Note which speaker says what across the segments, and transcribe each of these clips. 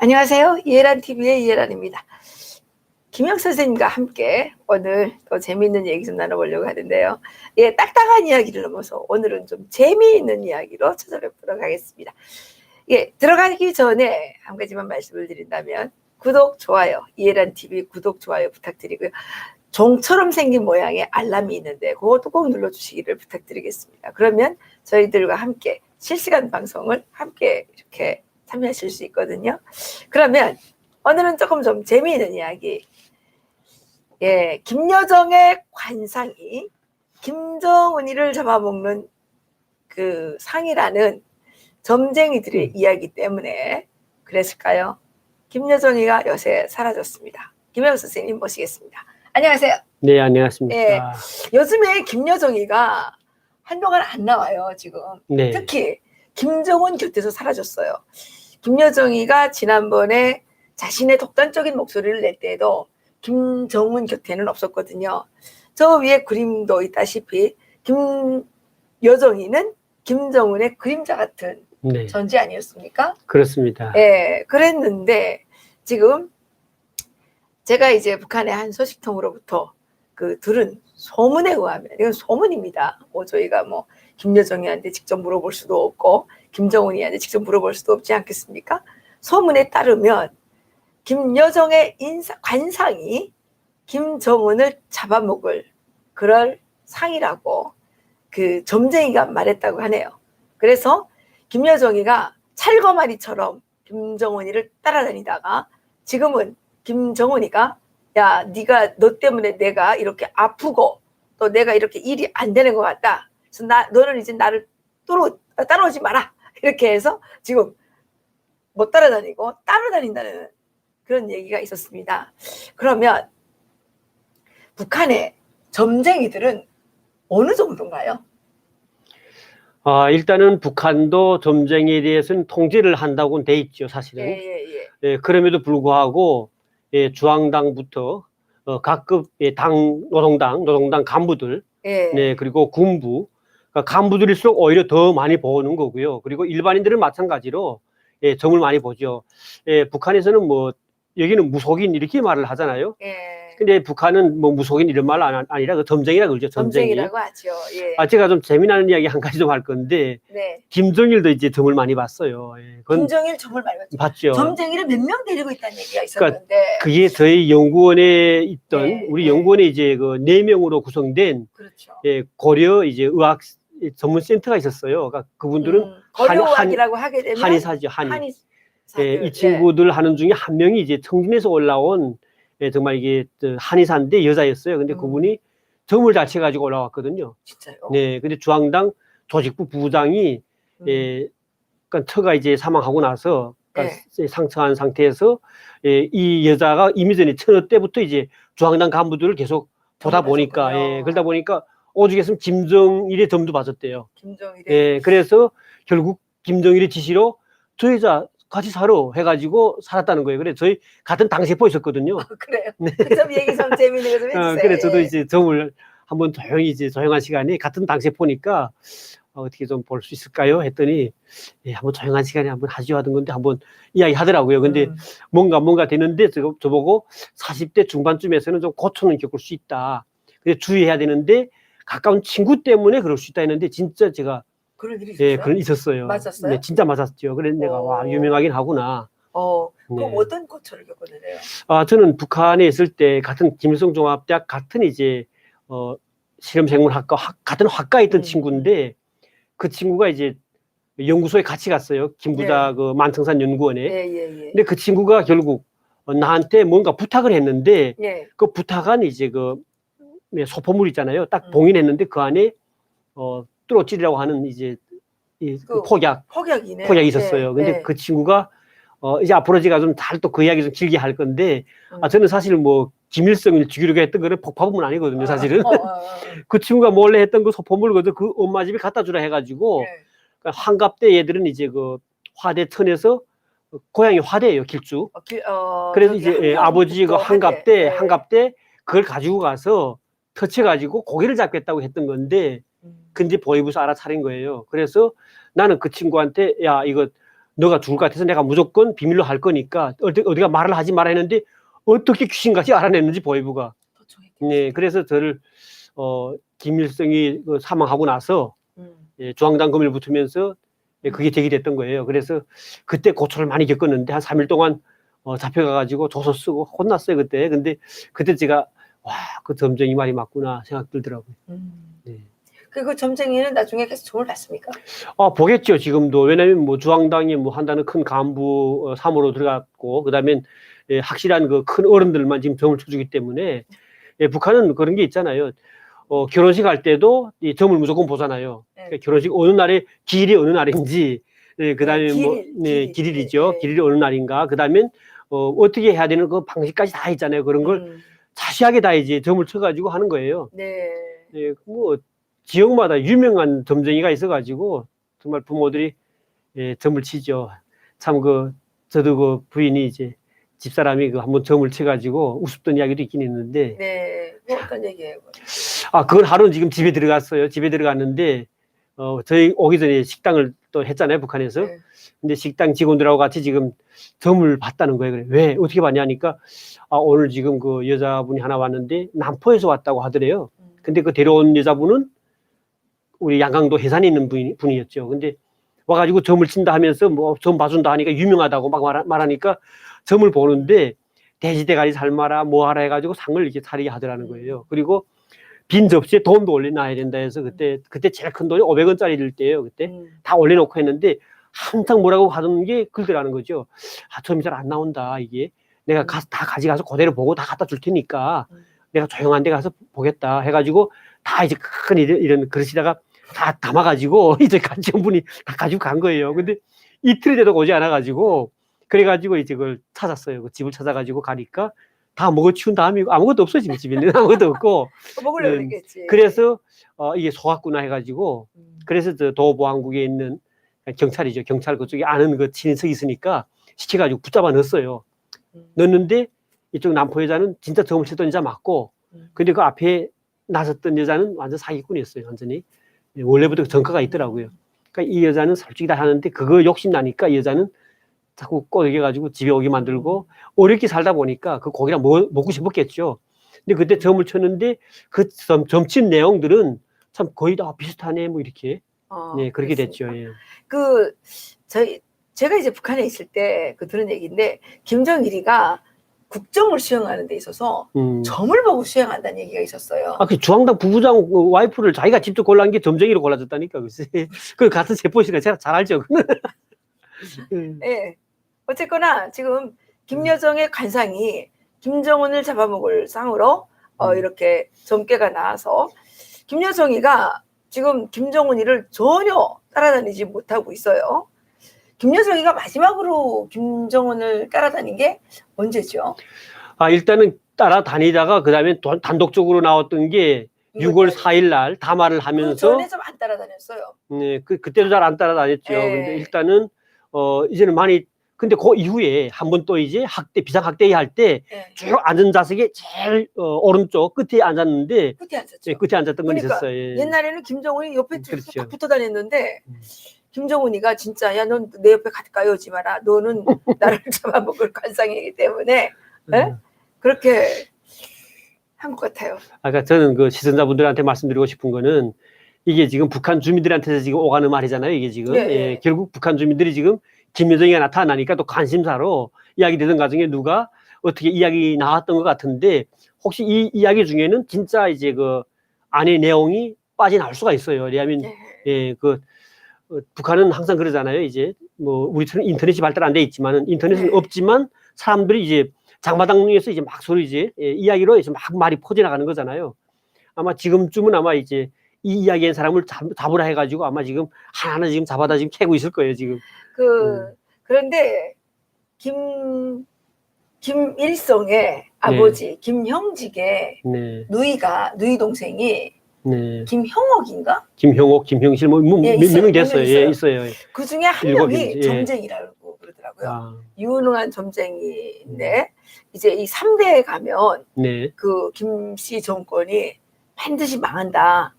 Speaker 1: 안녕하세요. 이해란 TV의 이해란입니다. 김영 선생님과 함께 오늘 또 재미있는 얘기 좀 나눠보려고 하는데요. 예, 딱딱한 이야기를 넘어서 오늘은 좀 재미있는 이야기로 찾아뵙도록 하겠습니다. 예, 들어가기 전에 한 가지만 말씀을 드린다면 구독, 좋아요, 이해란 TV 구독, 좋아요 부탁드리고요. 종처럼 생긴 모양의 알람이 있는데 그것도 꼭 눌러주시기를 부탁드리겠습니다. 그러면 저희들과 함께 실시간 방송을 함께 이렇게 참여하실 수 있거든요. 그러면 오늘은 조금 좀 재미있는 이야기. 예, 김여정의 관상이 김정은이를 잡아먹는 그 상이라는 점쟁이들의 이야기 때문에 그랬을까요? 김여정이가 요새 사라졌습니다. 김영 선생님 모시겠습니다. 안녕하세요.
Speaker 2: 네, 안녕하십니까.
Speaker 1: 예, 요즘에 김여정이가 한동안 안 나와요, 지금.
Speaker 2: 네.
Speaker 1: 특히 김정은 곁에서 사라졌어요. 김여정이가 지난번에 자신의 독단적인 목소리를 낼 때에도 김정은 곁에는 없었거든요. 저 위에 그림도 있다시피 김여정이는 김정은의 그림자 같은
Speaker 2: 네.
Speaker 1: 존재 아니었습니까?
Speaker 2: 그렇습니다.
Speaker 1: 예, 그랬는데 지금 제가 이제 북한의 한 소식통으로부터 그 들은 소문에 의하면, 이건 소문입니다. 뭐 저희가 뭐 김여정이한테 직접 물어볼 수도 없고 김정은이한테 직접 물어볼 수도 없지 않겠습니까? 소문에 따르면 김여정의 관상이 김정은을 잡아먹을 그럴 상이라고 그 점쟁이가 말했다고 하네요. 그래서 김여정이가 찰거마리처럼 김정은이를 따라다니다가 지금은 김정은이가 야, 네가 너 때문에 내가 이렇게 아프고 또 내가 이렇게 일이 안 되는 것 같다. 그래서 너는 이제 나를 따라오지 마라. 이렇게 해서 지금 못 따라다니고 따라다닌다는 그런 얘기가 있었습니다. 그러면 북한의 점쟁이들은 어느 정도인가요?
Speaker 2: 일단은 북한도 점쟁이에 대해서는 통제를 한다고는 돼 있죠, 사실은. 예, 그럼에도 불구하고 중앙당부터 각급 노동당 간부들, 네, 그리고 군부, 그러니까 간부들일수록 오히려 더 많이 보는 거고요. 그리고 일반인들은 마찬가지로 점을 많이 보죠. 북한에서는 뭐 여기는 무속인 이렇게 말을 하잖아요. 근데 북한은 뭐 무속인 이런 말 아니라 그 점쟁이라고 그러죠.
Speaker 1: 점쟁이라고 하죠. 예.
Speaker 2: 제가 좀 재미나는 이야기 한 가지 좀 할 건데,
Speaker 1: 네.
Speaker 2: 김정일도 이제 점을 많이 봤어요.
Speaker 1: 김정일 점을 많이
Speaker 2: 봤죠.
Speaker 1: 점쟁이를 몇 명 데리고 있다는 얘기가 있었는데.
Speaker 2: 그러니까 그게 저희 연구원에 있던 우리 연구원에 이제 그 4명으로 구성된
Speaker 1: 그렇죠.
Speaker 2: 고려 이제 의학 전문 센터가 있었어요. 그러니까 그분들은
Speaker 1: 고려의학이라고 하게 되면
Speaker 2: 한의사죠. 이 친구들 하는 중에 한 명이 이제 청진에서 올라온 정말 이게 한의사인데 여자였어요. 근데 그분이 점을 잘 쳐가지고 올라왔거든요.
Speaker 1: 진짜요?
Speaker 2: 네. 근데 중앙당 조직부 부장이 그러니까 처가 이제 사망하고 나서 그러니까 상처한 상태에서 이 여자가 이미 전에 처녀 때부터 이제 중앙당 간부들을 계속 보다 보니까 그러다 보니까 오죽했으면 김정일의 점도 봤었대요. 김정일의. 그래서 결국 김정일의 지시로 저 여자 같이 살아 해가지고 살았다는 거예요. 그래 저희 같은 당세포 있었거든요.
Speaker 1: 그래요. 네. 그 점 얘기 좀 재미있는 거 좀 해주세요.
Speaker 2: 그래 저도 이제 점을 한번 조용히 이제 조용한 시간에 같은 당세포니까 어떻게 좀 볼 수 있을까요? 했더니 한번 조용한 시간에 한번 하죠 하던 건데 한번 이야기 하더라고요. 근데 뭔가 되는데 저보고 40대 중반쯤에서는 좀 고초는 겪을 수 있다. 근데 주의해야 되는데 가까운 친구 때문에 그럴 수 있다 했는데 진짜 제가
Speaker 1: 그런 일이 있었어요?
Speaker 2: 그런 있었어요.
Speaker 1: 맞았어요?
Speaker 2: 네, 진짜 맞았죠. 그래서 내가 와 유명하긴 하구나.
Speaker 1: 그럼 어떤 고초를 겪었는데요?
Speaker 2: 저는 북한에 있을 때 같은 김일성 종합대학 같은 이제 실험생물학과 같은 학과에 있던 친구인데 그 친구가 이제 연구소에 같이 갔어요. 김부자 그 만청산 연구원에. 근데 그 친구가 결국 나한테 뭔가 부탁을 했는데 그 부탁한 이제 그 소포물 있잖아요. 딱 봉인했는데 그 안에 뚜로찔이라고 하는 이제 그 폭약이 있었어요. 근데 그 친구가 이제 앞으로 제가 좀 잘 또 그 이야기 좀 길게 할 건데 저는 사실 뭐 김일성을 죽이려고 했던 거는 폭파범은 아니거든요, 사실은. 그 친구가 몰래 했던 그 소포물을 그 엄마 집에 갖다 주라 해가지고 그러니까 환갑 때 얘들은 이제 그 화대천에서 고향이 화대예요, 길주. 그래서 이제 아버지 그 환갑 때 그걸 가지고 가서 터쳐가지고 고기를 잡겠다고 했던 건데 근데 보이부서 알아차린 거예요. 그래서 나는 그 친구한테 야 이거 너가 죽을 것 같아서 내가 무조건 비밀로 할 거니까 어디가 말을 하지 말아 했는데 어떻게 귀신같이 알아냈는지 보이부가. 네, 그래서 저를 김일성이 그 사망하고 나서 예, 중앙당 검을 붙으면서 예, 그게 제기됐던 거예요. 그래서 그때 고초를 많이 겪었는데 한 3일 동안 잡혀가가지고 조서 쓰고 혼났어요 그때. 근데 그때 제가 와, 그 점쟁이 말이 맞구나 생각 들더라고요. 네.
Speaker 1: 그리고 점쟁이는 나중에 계속 총을 받습니까?
Speaker 2: 보겠죠 지금도. 왜냐하면 뭐 중앙당이 뭐 한다는 큰 간부 3호로 들어갔고 그다음엔 예, 확실한 그 큰 어른들만 지금 점을 쳐주기 때문에 예, 북한은 그런 게 있잖아요. 결혼식 할 때도 이 점을 무조건 보잖아요.
Speaker 1: 네.
Speaker 2: 그러니까 결혼식 어느 날에 기일이 어느 날인지, 예, 그다음에 기일이죠.
Speaker 1: 네.
Speaker 2: 기일이 어느 날인가. 그다음엔 어떻게 해야 되는 그 방식까지 다 있잖아요. 그런 걸 자세하게 다 이제 점을 쳐가지고 하는 거예요.
Speaker 1: 네.
Speaker 2: 예, 뭐 지역마다 유명한 점쟁이가 있어가지고 정말 부모들이 예, 점을 치죠. 참 저도 그 부인이 이제 집사람이 그 한번 점을 쳐가지고 우습던 이야기도 있긴 있는데.
Speaker 1: 네. 뭐 어떤 얘기예요?
Speaker 2: 그건 하루는 지금 집에 들어갔어요. 집에 들어갔는데, 저희 오기 전에 식당을 또 했잖아요, 북한에서.
Speaker 1: 네.
Speaker 2: 근데 식당 직원들하고 같이 지금 점을 봤다는 거예요. 그래. 왜? 어떻게 봤냐 하니까, 오늘 지금 그 여자분이 하나 왔는데, 남포에서 왔다고 하더래요. 근데 그 데려온 여자분은 우리 양강도 해산에 있는 분이었죠. 근데 와가지고 점을 친다 하면서 뭐 점 봐준다 하니까 유명하다고 막 말하니까 점을 보는데, 돼지대가리 삶아라, 뭐 하라 해가지고 상을 이렇게 차리게 하더라는 거예요. 그리고 빈 접시에 돈도 올려놔야 된다 해서 그때 제일 큰 돈이 500원짜리일 때예요. 그때 다 올려놓고 했는데 한창 뭐라고 하던 게 글더라는 거죠. 점이 잘 안 나온다 이게. 내가 다 가져가서 그대로 보고 다 갖다 줄 테니까 내가 조용한 데 가서 보겠다 해가지고 다 이제 큰 이런 그릇에다가 다 담아가지고 이제 같이 온 분이 다 가지고 간 거예요. 근데 이틀이 돼도 오지 않아가지고 그래가지고 이제 그걸 찾았어요. 그 집을 찾아가지고 가니까 다 먹어 치운 다음에 아무것도 없어 지금 집에는 아무것도 없고.
Speaker 1: 먹으려고 그랬겠지.
Speaker 2: 그래서 이게 속았구나 해가지고 그래서 저 도보안국에 있는 경찰이죠. 경찰 그쪽에 아는 그 친인척이 있으니까 시켜가지고 붙잡아 넣었어요. 넣었는데 이쪽 남포 여자는 진짜 점을 치던 여자 맞고 근데 그 앞에 나섰던 여자는 완전 사기꾼이었어요. 완전히 원래부터 정가가 있더라고요. 그러니까 이 여자는 솔직히 다 하는데 그거 욕심 나니까 이 여자는 자꾸 꼬여가지고 집에 오게 만들고 어렵게 살다 보니까 그 고기랑 먹고 싶었겠죠. 근데 그때 점을 쳤는데 그 점친 내용들은 참 거의 다 비슷하네 뭐 이렇게 네 그렇게 됐죠. 예.
Speaker 1: 제가 이제 북한에 있을 때 들은 얘기인데 김정일이가 국정을 수행하는 데 있어서 점을 보고 수행한다는 얘기가 있었어요.
Speaker 2: 그 중앙당 부부장 와이프를 자기가 직접 골라낸 게 점쟁이로 골라줬다니까 글쎄. 그 같은 세포시니까 제가 잘 알죠.
Speaker 1: 네. 어쨌거나 지금 김여정의 관상이 김정은을 잡아먹을 상으로 이렇게 점괘가 나와서 김여정이가 지금 김정은이를 전혀 따라다니지 못하고 있어요. 김여정이가 마지막으로 김정은을 따라다닌 게 언제죠?
Speaker 2: 일단은 따라다니다가 그다음에 단독적으로 나왔던 게 6월 4일 날 담화를 하면서
Speaker 1: 그 전에 좀 안 따라다녔어요.
Speaker 2: 네, 그때도 잘 안 따라다녔죠. 근데 일단은 이제는 많이 근데 그 이후에 한 번 또 이제 비상학대회 할 때 쭉 앉은 좌석에 제일 오른쪽 끝에 앉았는데
Speaker 1: 끝에 앉았죠.
Speaker 2: 네, 끝에 앉았던 건
Speaker 1: 그러니까
Speaker 2: 있었어요. 예.
Speaker 1: 옛날에는 김정은이 옆에
Speaker 2: 그렇죠.
Speaker 1: 딱 붙어 다녔는데 김정은이가 진짜 야 넌 내 옆에 가까이 오지 마라. 너는 나를 잡아먹을 관상이기 때문에 그렇게 한 것 같아요.
Speaker 2: 그러니까 저는 그 시청자분들한테 말씀드리고 싶은 거는 이게 지금 북한 주민들한테서 지금 오가는 말이잖아요. 이게 지금 예, 결국 북한 주민들이 지금 김여정이가 나타나니까 또 관심사로 이야기되던 과정에 누가 어떻게 이야기 나왔던 것 같은데 혹시 이 이야기 중에는 진짜 이제 그 안의 내용이 빠져나올 수가 있어요. 왜냐하면 예, 북한은 항상 그러잖아요. 이제 뭐 우리처럼 인터넷이 발달 안 돼 있지만은 인터넷은 없지만 사람들이 이제 장마당에서 이제 막 소리 이제 이야기로 이제 막 말이 퍼져나가는 거잖아요. 아마 지금쯤은 아마 이제 이 이야기한 사람을 잡으라 해가지고 아마 지금 하나하나 지금 잡아다 지금 캐고 있을 거예요 지금.
Speaker 1: 그런데 김일성의 아버지 김형직의 누이 동생이 김형옥인가?
Speaker 2: 김형옥, 김형실 몇 명 됐어요. 예, 있어요.
Speaker 1: 그 중에 한 명이 점쟁이라고 그러더라고요. 유능한 점쟁이인데 이제 이 3대에 가면 그 김씨 정권이 반드시 망한다.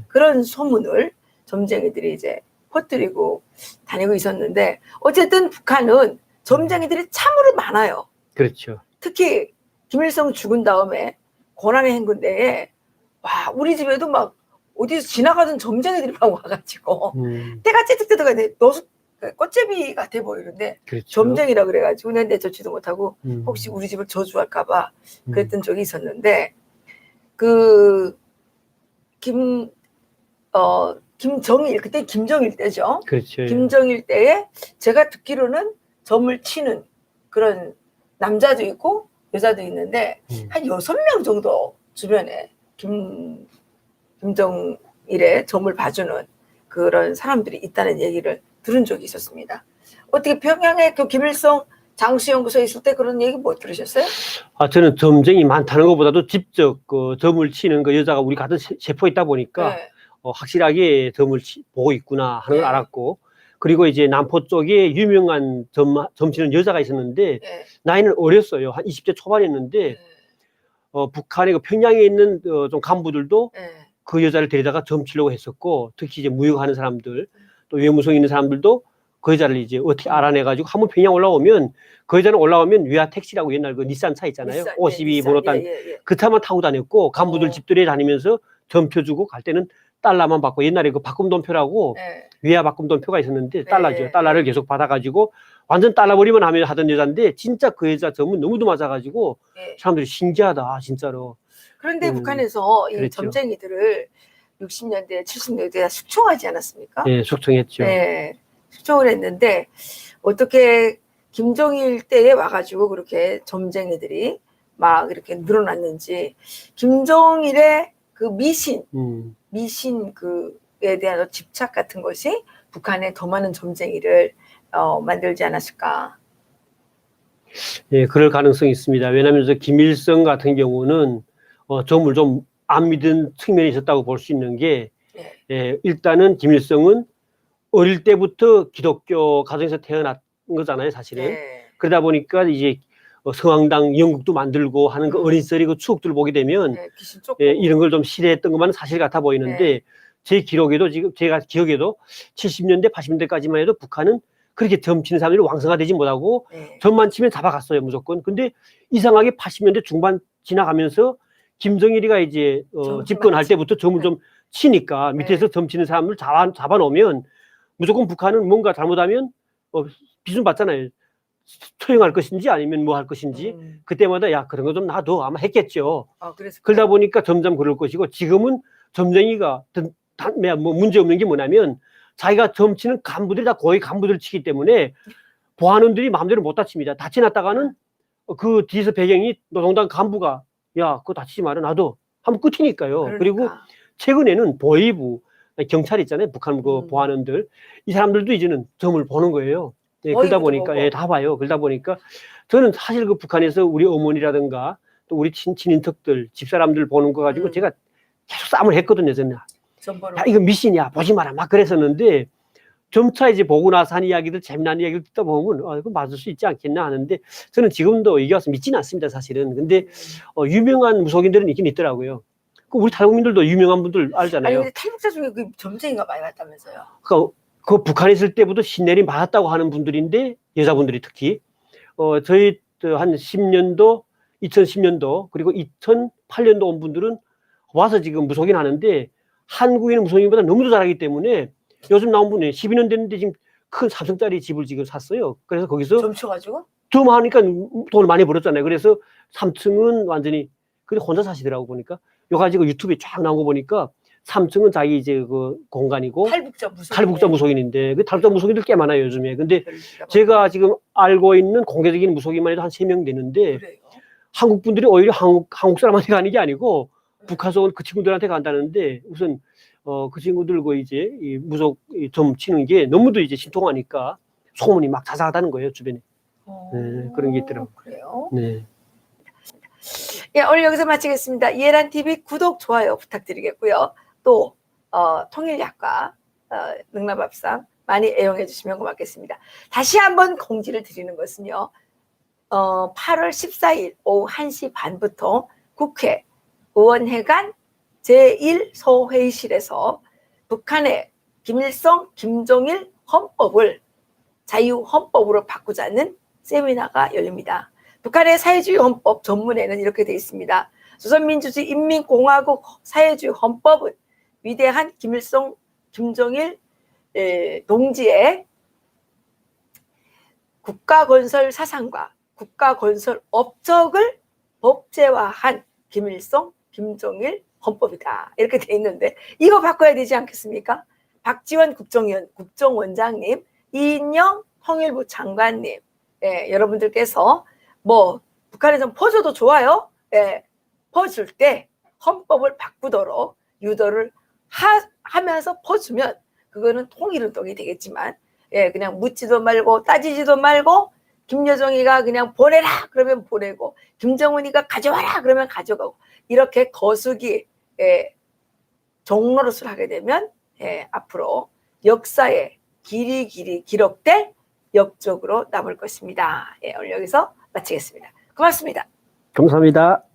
Speaker 1: 그런 소문을 점쟁이들이 이제 퍼뜨리고 다니고 있었는데 어쨌든 북한은 점쟁이들이 참으로 많아요.
Speaker 2: 그렇죠.
Speaker 1: 특히 김일성 죽은 다음에 고난의 행군대에 와 우리 집에도 막 어디서 지나가던 점쟁이들이 막 와가지고 때가 찌득찌득하게 꽃제비가 돼 보이는데
Speaker 2: 그렇죠.
Speaker 1: 점쟁이라 그래가지고 내 젖지도 못하고 혹시 우리 집을 저주할까봐 그랬던 적이 있었는데 김정일 그때 김정일 때죠.
Speaker 2: 그렇죠.
Speaker 1: 김정일 때에 제가 듣기로는 점을 치는 그런 남자도 있고 여자도 있는데 한 6명 정도 주변에 김정일의 점을 봐주는 그런 사람들이 있다는 얘기를 들은 적이 있었습니다. 어떻게 평양에 그 김일성 장수연구소에 있을 때 그런 얘기 못 들으셨어요?
Speaker 2: 저는 점쟁이 많다는 것보다도 직접 그 점을 치는 그 여자가 우리 같은 세포에 있다 보니까
Speaker 1: 네.
Speaker 2: 확실하게 점을 보고 있구나 하는 걸
Speaker 1: 네.
Speaker 2: 알았고, 그리고 이제 남포 쪽에 유명한 점 치는 여자가 있었는데
Speaker 1: 네.
Speaker 2: 나이는 어렸어요. 한 20대 초반이었는데
Speaker 1: 네.
Speaker 2: 북한의 그 평양에 있는 좀 간부들도
Speaker 1: 네.
Speaker 2: 그 여자를 데려다가 점 치려고 했었고, 특히 이제 무역하는 사람들 또 외무성에 있는 사람들도 그 여자를 이제 어떻게 알아내가지고 한번 평양 올라오면 그 여자는 올라오면 위아 택시라고 옛날 그 닛산 차 있잖아요.
Speaker 1: 닛산,
Speaker 2: 52번호 딴
Speaker 1: 예.
Speaker 2: 그 차만 타고 다녔고 간부들 집들이 다니면서 점 펴주고 갈 때는 달러만 받고, 옛날에 그 바꿈돈표라고
Speaker 1: 네.
Speaker 2: 위아 바꿈돈표가 있었는데
Speaker 1: 네.
Speaker 2: 달러죠. 달러를 계속 받아가지고 완전 달러벌이만 하면 하던 여자인데 진짜 그 여자 점은 너무도 맞아가지고
Speaker 1: 네.
Speaker 2: 사람들이 신기하다 진짜로.
Speaker 1: 그런데 북한에서 이
Speaker 2: 그랬죠.
Speaker 1: 점쟁이들을 60년대, 70년대에 숙청하지 않았습니까?
Speaker 2: 네, 숙청했죠.
Speaker 1: 네, 숙청을 했는데 어떻게 김정일 때에 와가지고 그렇게 점쟁이들이 막 이렇게 늘어났는지 김정일의 그 미신 그에 대한 집착 같은 것이 북한에 더 많은 점쟁이를 만들지 않았을까?
Speaker 2: 예, 그럴 가능성이 있습니다. 왜냐하면 김일성 같은 경우는 점을 좀 안 믿은 측면이 있었다고 볼 수 있는 게,
Speaker 1: 네.
Speaker 2: 예, 일단은 김일성은 어릴 때부터 기독교 가정에서 태어난 거잖아요, 사실은.
Speaker 1: 네.
Speaker 2: 그러다 보니까 이제 성황당 연극도 만들고 하는 그 어린 시절의 그 추억들을 보게 되면
Speaker 1: 네, 귀신 쫓고
Speaker 2: 예, 이런 걸 좀 싫어했던 것만은 사실 같아 보이는데,
Speaker 1: 네.
Speaker 2: 제 기록에도 지금 제가 기억에도 70년대, 80년대까지만 해도 북한은 그렇게 점 치는 사람들이 왕성화되지 못하고
Speaker 1: 네.
Speaker 2: 점만 치면 잡아갔어요, 무조건. 근데 이상하게 80년대 중반 지나가면서 김정일이가 이제 집권할 때부터 점을 좀 치니까 밑에서 점 치는 사람을 잡아놓으면 무조건 북한은 뭔가 잘못하면 비준 받잖아요. 처형할 것인지 아니면 뭐 할 것인지. 그때마다 야 그런 거 좀 놔둬 아마 했겠죠. 그러다 보니까 점점 그럴 것이고, 지금은 점쟁이가 뭐 문제 없는 게 뭐냐면 자기가 점 치는 간부들이 다 거의 간부들 치기 때문에 보안원들이 마음대로 못 다칩니다. 다치놨다가는 그 뒤에서 배경이 노동당 간부가 야 그거 다치지 마라 놔둬 하면 끝이니까요.
Speaker 1: 그러니까.
Speaker 2: 그리고 최근에는 보위부 경찰 있잖아요. 북한 그 보안원들, 이 사람들도 이제는 점을 보는 거예요. 예, 그러다 보니까 예, 다 봐요. 그러다 보니까 저는 사실 그 북한에서 우리 어머니라든가 또 우리 친인척들 집사람들 보는 거 가지고 제가 계속 싸움을 했거든요. 저는 야 이거 미신이야 보지 마라 막 그랬었는데, 점차 이제 보고 나서 한 이야기들, 재미난 이야기를 듣다 보면 이거 맞을 수 있지 않겠나 하는데, 저는 지금도 이게 와서 믿지는 않습니다, 사실은. 근데 유명한 무속인들은 있긴 있더라고요. 우리 탈북민들도 유명한 분들 알잖아요.
Speaker 1: 아니 근데 탈북자 중에 그 점쟁이가 많이 왔다면서요?
Speaker 2: 그 북한에 있을 때부터 신내림 받았다고 하는 분들인데, 여자분들이 특히 저희 한 10년도 2010년도 그리고 2008년도 온 분들은 와서 지금 무속인 하는데, 한국인 무속인보다 너무도 잘하기 때문에 요즘 나온 분이 12년 됐는데 지금 큰 3층짜리 집을 지금 샀어요. 그래서 거기서
Speaker 1: 점쳐가지고?
Speaker 2: 점 하니까 돈을 많이 벌었잖아요. 그래서 3층은 완전히 근데 혼자 사시더라고 보니까. 요 가지고 유튜브에 쫙 나온 거 보니까 3층은 자기 이제 그 공간이고 탈북자 무속인인데 그 탈북자 무속인들 꽤 많아요 요즘에. 근데 제가 지금 알고 있는 공개적인 무속인만 해도 한 3명 되는데,
Speaker 1: 그래요?
Speaker 2: 한국 분들이 오히려 한국 사람한테 가는 게 아니고 북한에서 온 그 친구들한테 간다는데, 우선 그 친구들 그 이제 이 무속 점 치는 게 너무도 이제 신통하니까 소문이 막 자자하다는 거예요 주변에. 네, 그런 게 있더라고요.
Speaker 1: 그래요?
Speaker 2: 네.
Speaker 1: 예, 오늘 여기서 마치겠습니다. 이해란 TV 구독, 좋아요 부탁드리겠고요. 또 통일약과 능라밥상 많이 애용해 주시면 고맙겠습니다. 다시 한번 공지를 드리는 것은요. 8월 14일 오후 1시 반부터 국회 의원회관 제1소회의실에서 북한의 김일성, 김정일 헌법을 자유헌법으로 바꾸자는 세미나가 열립니다. 북한의 사회주의 헌법 전문에는 이렇게 되어 있습니다. 조선민주주의 인민공화국 사회주의 헌법은 위대한 김일성, 김정일 동지의 국가건설 사상과 국가건설 업적을 법제화한 김일성, 김정일 헌법이다. 이렇게 돼 있는데 이거 바꿔야 되지 않겠습니까? 박지원 국정원장님, 이인영 통일부 장관님, 여러분들께서 뭐 북한에 좀 퍼줘도 좋아요. 퍼줄 때 헌법을 바꾸도록 유도를 하면서 퍼주면 그거는 통일운동이 되겠지만 그냥 묻지도 말고 따지지도 말고 김여정이가 그냥 보내라 그러면 보내고 김정은이가 가져와라 그러면 가져가고 이렇게 거수기 종로릇을 하게 되면 앞으로 역사에 길이 기록될 역적으로 남을 것입니다. 오늘 여기서 마치겠습니다. 고맙습니다.
Speaker 2: 감사합니다.